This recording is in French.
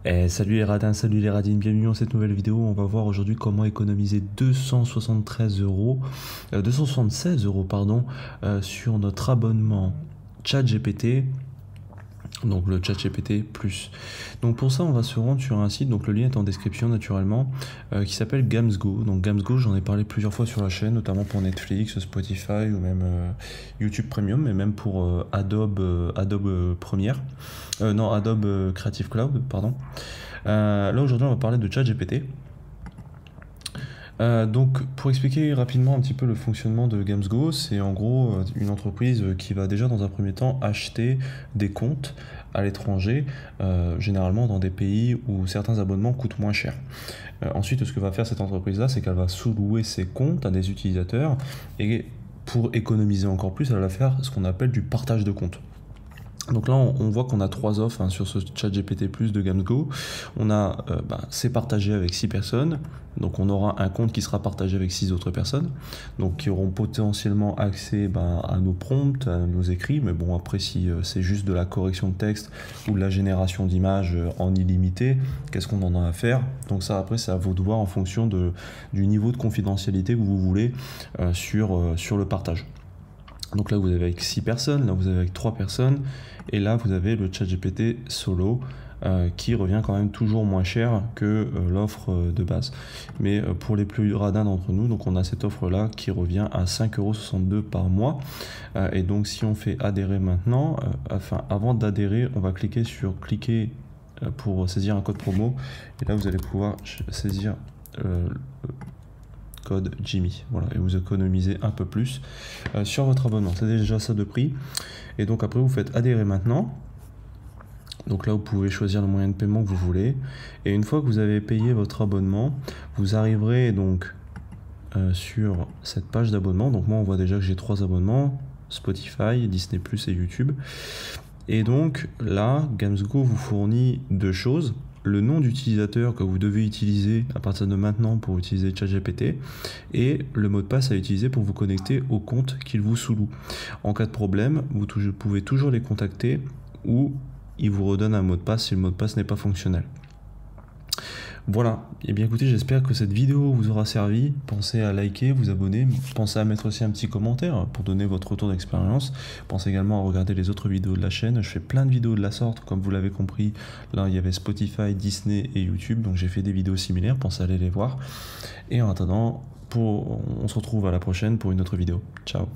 Salut les radins, salut les radines, bienvenue dans cette nouvelle vidéo. On va voir aujourd'hui comment économiser 276 euros pardon, sur notre abonnement ChatGPT, donc le ChatGPT Plus. Donc pour ça, on va se rendre sur un site, donc le lien est en description naturellement, qui s'appelle Gamsgo. Donc Gamsgo, j'en ai parlé plusieurs fois sur la chaîne, notamment pour Netflix, Spotify ou même YouTube Premium, mais même pour Adobe Premiere. Non, Adobe Creative Cloud, pardon. Là aujourd'hui on va parler de ChatGPT. Donc pour expliquer rapidement un petit peu le fonctionnement de Gamsgo, c'est en gros une entreprise qui va déjà dans un premier temps acheter des comptes à l'étranger, généralement dans des pays où certains abonnements coûtent moins cher. Ensuite, ce que va faire cette entreprise-là, c'est qu'elle va sous-louer ses comptes à des utilisateurs et pour économiser encore plus, elle va faire ce qu'on appelle du partage de comptes. Donc là, on voit qu'on a trois offres sur ce ChatGPT Plus de Gamsgo. On a, c'est partagé avec 6 personnes. Donc on aura un compte qui sera partagé avec 6 autres personnes. Donc qui auront potentiellement accès à nos prompts, à nos écrits. Mais bon, après, si c'est juste de la correction de texte ou de la génération d'images en illimité, qu'est-ce qu'on en a à faire? Donc ça, après, c'est à vous de voir en fonction du niveau de confidentialité que vous voulez sur le partage. Donc là, vous avez avec 6 personnes, là, vous avez avec 3 personnes, et là, vous avez le ChatGPT Solo, qui revient quand même toujours moins cher que l'offre de base. Mais pour les plus radins d'entre nous, donc on a cette offre-là qui revient à 5,62 € par mois. Et donc, si on fait adhérer maintenant, avant d'adhérer, on va cliquer sur cliquer pour saisir un code promo, et là, vous allez pouvoir saisir code Jimmy, voilà, et vous économisez un peu plus sur votre abonnement. C'est déjà ça de prix. Et donc après, vous faites adhérer maintenant. Donc là, vous pouvez choisir le moyen de paiement que vous voulez. Et une fois que vous avez payé votre abonnement, vous arriverez donc sur cette page d'abonnement. Donc moi, on voit déjà que j'ai 3 abonnements: Spotify, Disney+, et YouTube. Et donc là, Gamsgo vous fournit 2 choses: le nom d'utilisateur que vous devez utiliser à partir de maintenant pour utiliser ChatGPT, et le mot de passe à utiliser pour vous connecter au compte qu'il vous sous-loue. En cas de problème, vous pouvez toujours les contacter, ou ils vous redonnent un mot de passe si le mot de passe n'est pas fonctionnel. Voilà, et bien écoutez, j'espère que cette vidéo vous aura servi. Pensez à liker, vous abonner, pensez à mettre aussi un petit commentaire pour donner votre retour d'expérience. Pensez également à regarder les autres vidéos de la chaîne. Je fais plein de vidéos de la sorte, comme vous l'avez compris. Là, il y avait Spotify, Disney et YouTube, donc j'ai fait des vidéos similaires, pensez à aller les voir. Et en attendant, on se retrouve à la prochaine pour une autre vidéo. Ciao.